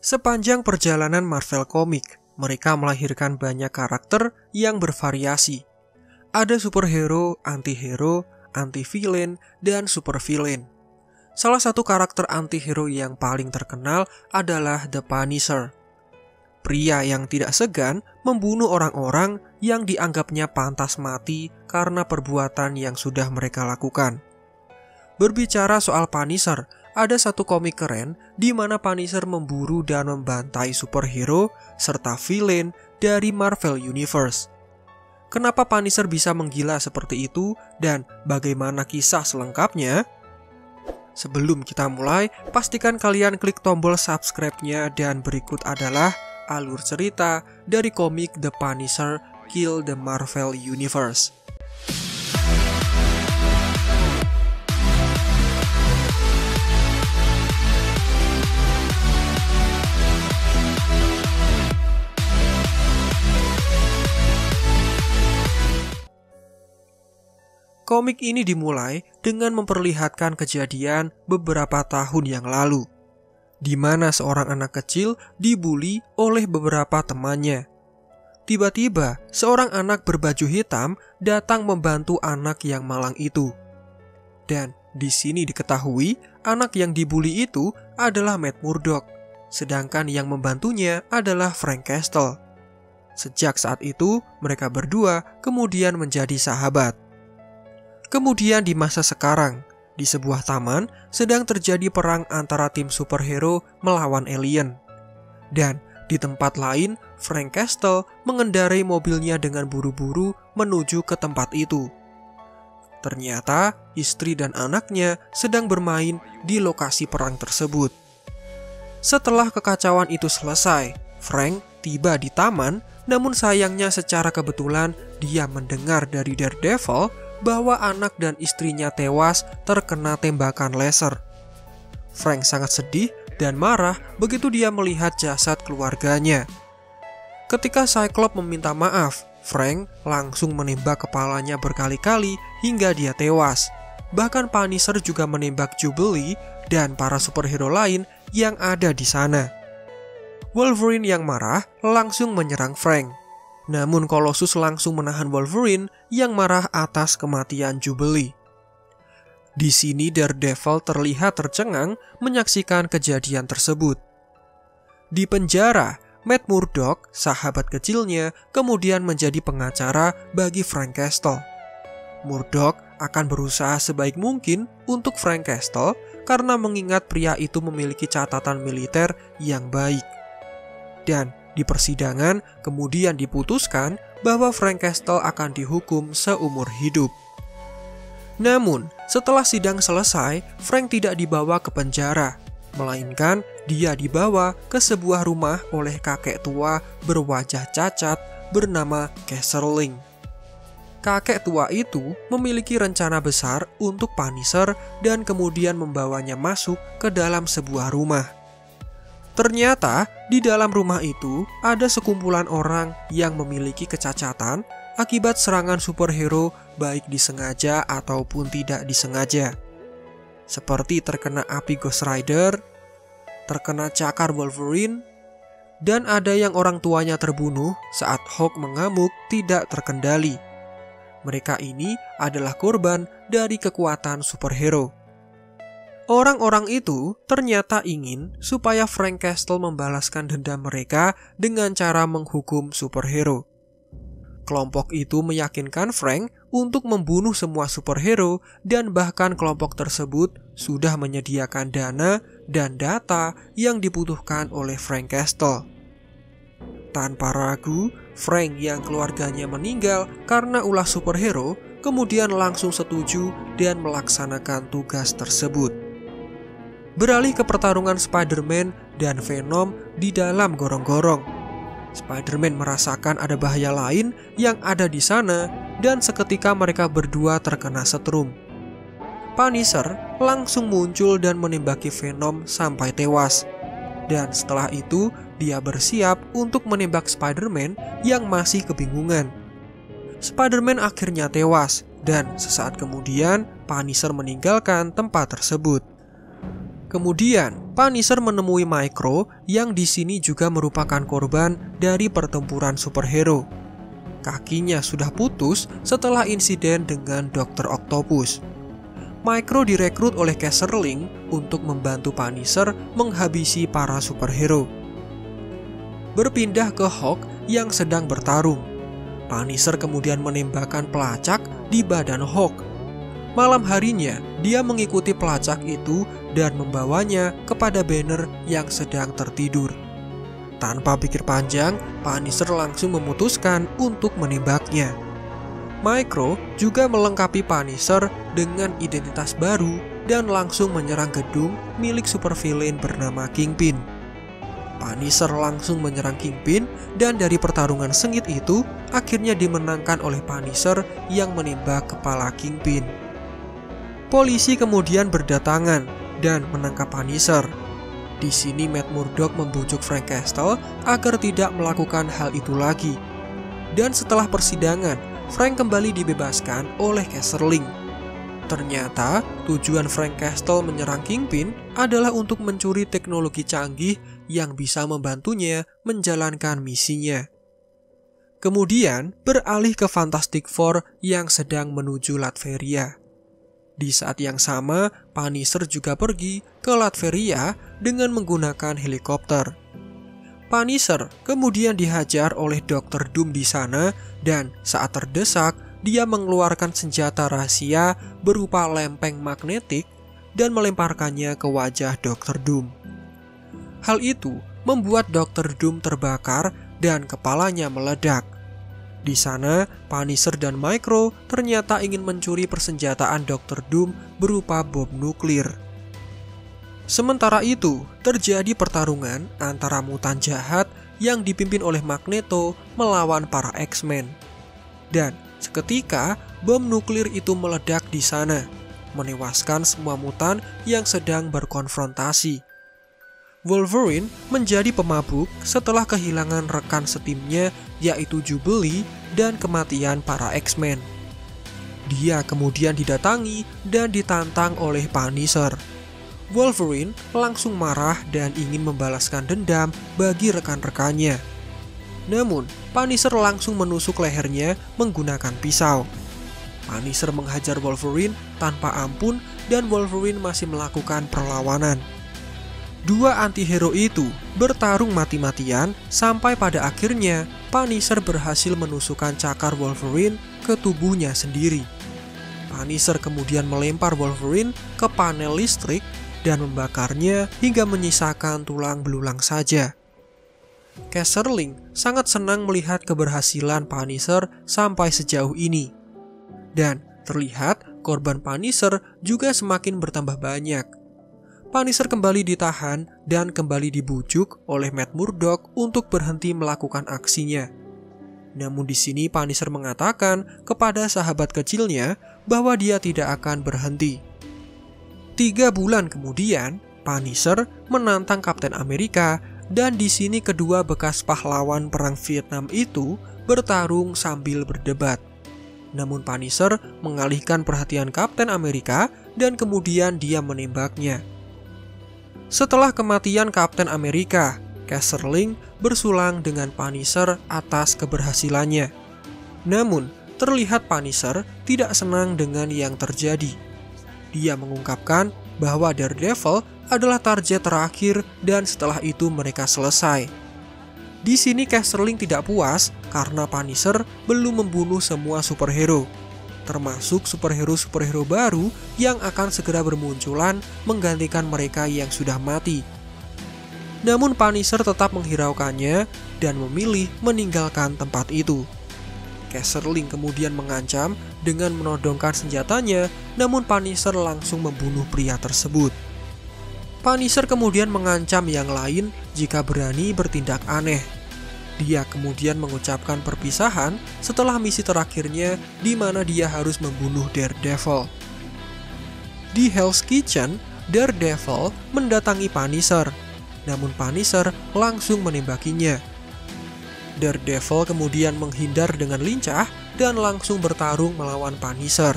Sepanjang perjalanan Marvel Comics, mereka melahirkan banyak karakter yang bervariasi. Ada superhero, antihero, anti-villain, dan super-villain. Salah satu karakter antihero yang paling terkenal adalah The Punisher. Pria yang tidak segan membunuh orang-orang yang dianggapnya pantas mati karena perbuatan yang sudah mereka lakukan. Berbicara soal Punisher, ada satu komik keren di mana Punisher memburu dan membantai superhero serta villain dari Marvel Universe. Kenapa Punisher bisa menggila seperti itu dan bagaimana kisah selengkapnya? Sebelum kita mulai, pastikan kalian klik tombol subscribe-nya dan berikut adalah alur cerita dari komik The Punisher Kill the Marvel Universe. Komik ini dimulai dengan memperlihatkan kejadian beberapa tahun yang lalu, di mana seorang anak kecil dibully oleh beberapa temannya. Tiba-tiba, seorang anak berbaju hitam datang membantu anak yang malang itu. Dan di sini diketahui, anak yang dibully itu adalah Matt Murdock, sedangkan yang membantunya adalah Frank Castle. Sejak saat itu, mereka berdua kemudian menjadi sahabat. Kemudian di masa sekarang, di sebuah taman sedang terjadi perang antara tim superhero melawan alien. Dan di tempat lain, Frank Castle mengendarai mobilnya dengan buru-buru menuju ke tempat itu. Ternyata istri dan anaknya sedang bermain di lokasi perang tersebut. Setelah kekacauan itu selesai, Frank tiba di taman, namun sayangnya secara kebetulan dia mendengar dari Daredevil bahwa anak dan istrinya tewas terkena tembakan laser. Frank sangat sedih dan marah begitu dia melihat jasad keluarganya. Ketika Cyclops meminta maaf, Frank langsung menembak kepalanya berkali-kali hingga dia tewas. Bahkan Punisher juga menembak Jubilee dan para superhero lain yang ada di sana. Wolverine yang marah langsung menyerang Frank. Namun Colossus langsung menahan Wolverine yang marah atas kematian Jubilee. Di sini Daredevil terlihat tercengang menyaksikan kejadian tersebut. Di penjara, Matt Murdock, sahabat kecilnya, kemudian menjadi pengacara bagi Frank Castle. Murdock akan berusaha sebaik mungkin untuk Frank Castle karena mengingat pria itu memiliki catatan militer yang baik. Dan di persidangan kemudian diputuskan bahwa Frank Castle akan dihukum seumur hidup. Namun, setelah sidang selesai, Frank tidak dibawa ke penjara, melainkan dia dibawa ke sebuah rumah oleh kakek tua berwajah cacat bernama Kesserling. Kakek tua itu memiliki rencana besar untuk Punisher dan kemudian membawanya masuk ke dalam sebuah rumah. Ternyata di dalam rumah itu ada sekumpulan orang yang memiliki kecacatan akibat serangan superhero baik disengaja ataupun tidak disengaja. Seperti terkena api Ghost Rider, terkena cakar Wolverine, dan ada yang orang tuanya terbunuh saat Hulk mengamuk tidak terkendali. Mereka ini adalah korban dari kekuatan superhero. Orang-orang itu ternyata ingin supaya Frank Castle membalaskan dendam mereka dengan cara menghukum superhero. Kelompok itu meyakinkan Frank untuk membunuh semua superhero dan bahkan kelompok tersebut sudah menyediakan dana dan data yang dibutuhkan oleh Frank Castle. Tanpa ragu, Frank yang keluarganya meninggal karena ulah superhero kemudian langsung setuju dan melaksanakan tugas tersebut. Beralih ke pertarungan Spider-Man dan Venom di dalam gorong-gorong. Spider-Man merasakan ada bahaya lain yang ada di sana dan seketika mereka berdua terkena setrum. Punisher langsung muncul dan menembaki Venom sampai tewas. Dan setelah itu, dia bersiap untuk menembak Spider-Man yang masih kebingungan. Spider-Man akhirnya tewas dan sesaat kemudian Punisher meninggalkan tempat tersebut. Kemudian, Punisher menemui Micro yang di sini juga merupakan korban dari pertempuran superhero. Kakinya sudah putus setelah insiden dengan Dr. Octopus. Micro direkrut oleh Kesserling untuk membantu Punisher menghabisi para superhero. Berpindah ke Hawk yang sedang bertarung. Punisher kemudian menembakkan pelacak di badan Hawk. Malam harinya, dia mengikuti pelacak itu dan membawanya kepada Banner yang sedang tertidur. Tanpa pikir panjang, Punisher langsung memutuskan untuk menembaknya. Micro juga melengkapi Punisher dengan identitas baru dan langsung menyerang gedung milik supervillain bernama Kingpin. Punisher langsung menyerang Kingpin dan dari pertarungan sengit itu akhirnya dimenangkan oleh Punisher yang menembak kepala Kingpin. Polisi kemudian berdatangan dan menangkap Punisher. Di sini Matt Murdock membujuk Frank Castle agar tidak melakukan hal itu lagi. Dan setelah persidangan, Frank kembali dibebaskan oleh Kesserling. Ternyata tujuan Frank Castle menyerang Kingpin adalah untuk mencuri teknologi canggih yang bisa membantunya menjalankan misinya. Kemudian beralih ke Fantastic Four yang sedang menuju Latveria. Di saat yang sama, Punisher juga pergi ke Latveria dengan menggunakan helikopter. Punisher kemudian dihajar oleh Dr. Doom di sana dan saat terdesak, dia mengeluarkan senjata rahasia berupa lempeng magnetik dan melemparkannya ke wajah Dr. Doom. Hal itu membuat Dr. Doom terbakar dan kepalanya meledak. Di sana, Punisher dan Micro ternyata ingin mencuri persenjataan Dr. Doom berupa bom nuklir. Sementara itu, terjadi pertarungan antara mutan jahat yang dipimpin oleh Magneto melawan para X-Men. Dan seketika, bom nuklir itu meledak di sana, menewaskan semua mutan yang sedang berkonfrontasi. Wolverine menjadi pemabuk setelah kehilangan rekan setimnya yaitu Jubilee dan kematian para X-Men. Dia kemudian didatangi dan ditantang oleh Punisher. Wolverine langsung marah dan ingin membalaskan dendam bagi rekan-rekannya. Namun, Punisher langsung menusuk lehernya menggunakan pisau. Punisher menghajar Wolverine tanpa ampun dan Wolverine masih melakukan perlawanan. Dua antihero itu bertarung mati-matian sampai pada akhirnya Punisher berhasil menusukkan cakar Wolverine ke tubuhnya sendiri. Punisher kemudian melempar Wolverine ke panel listrik dan membakarnya hingga menyisakan tulang belulang saja. Kesserling sangat senang melihat keberhasilan Punisher sampai sejauh ini. Dan terlihat korban Punisher juga semakin bertambah banyak. Punisher kembali ditahan dan kembali dibujuk oleh Matt Murdock untuk berhenti melakukan aksinya. Namun di sini Punisher mengatakan kepada sahabat kecilnya bahwa dia tidak akan berhenti. 3 bulan kemudian, Punisher menantang Kapten Amerika dan di sini kedua bekas pahlawan perang Vietnam itu bertarung sambil berdebat. Namun Punisher mengalihkan perhatian Kapten Amerika dan kemudian dia menembaknya. Setelah kematian Kapten Amerika, Kesserling bersulang dengan Punisher atas keberhasilannya. Namun, terlihat Punisher tidak senang dengan yang terjadi. Dia mengungkapkan bahwa Daredevil adalah target terakhir dan setelah itu mereka selesai. Di sini Kesserling tidak puas karena Punisher belum membunuh semua superhero, termasuk superhero-superhero baru yang akan segera bermunculan menggantikan mereka yang sudah mati. Namun Punisher tetap menghiraukannya dan memilih meninggalkan tempat itu. Kesserling kemudian mengancam dengan menodongkan senjatanya, namun Punisher langsung membunuh pria tersebut. Punisher kemudian mengancam yang lain jika berani bertindak aneh. Dia kemudian mengucapkan perpisahan setelah misi terakhirnya di mana dia harus membunuh Daredevil. Di Hell's Kitchen, Daredevil mendatangi Punisher, namun Punisher langsung menembakinya. Daredevil kemudian menghindar dengan lincah dan langsung bertarung melawan Punisher.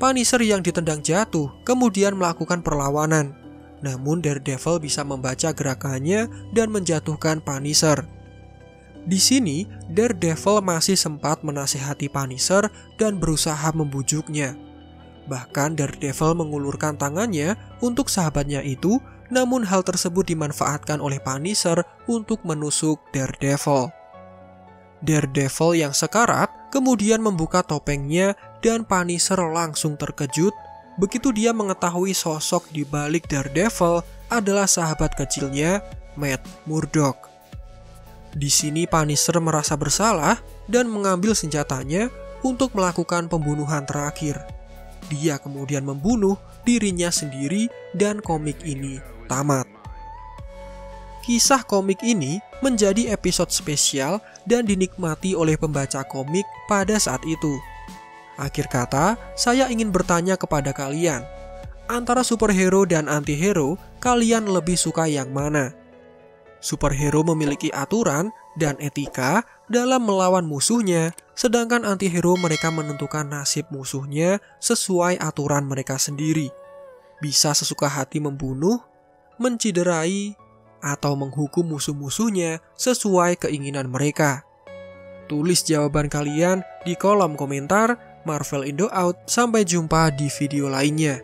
Punisher yang ditendang jatuh kemudian melakukan perlawanan, namun Daredevil bisa membaca gerakannya dan menjatuhkan Punisher. Di sini, Daredevil masih sempat menasihati Punisher dan berusaha membujuknya. Bahkan Daredevil mengulurkan tangannya untuk sahabatnya itu, namun hal tersebut dimanfaatkan oleh Punisher untuk menusuk Daredevil. Daredevil yang sekarat kemudian membuka topengnya dan Punisher langsung terkejut begitu dia mengetahui sosok di balik Daredevil adalah sahabat kecilnya, Matt Murdock. Di sini Punisher merasa bersalah dan mengambil senjatanya untuk melakukan pembunuhan terakhir. Dia kemudian membunuh dirinya sendiri dan komik ini tamat. Kisah komik ini menjadi episode spesial dan dinikmati oleh pembaca komik pada saat itu. Akhir kata, saya ingin bertanya kepada kalian, antara superhero dan antihero, kalian lebih suka yang mana? Superhero memiliki aturan dan etika dalam melawan musuhnya, sedangkan antihero mereka menentukan nasib musuhnya sesuai aturan mereka sendiri. Bisa sesuka hati membunuh, menciderai, atau menghukum musuh-musuhnya sesuai keinginan mereka. Tulis jawaban kalian di kolom komentar. Marvel Indo out, sampai jumpa di video lainnya.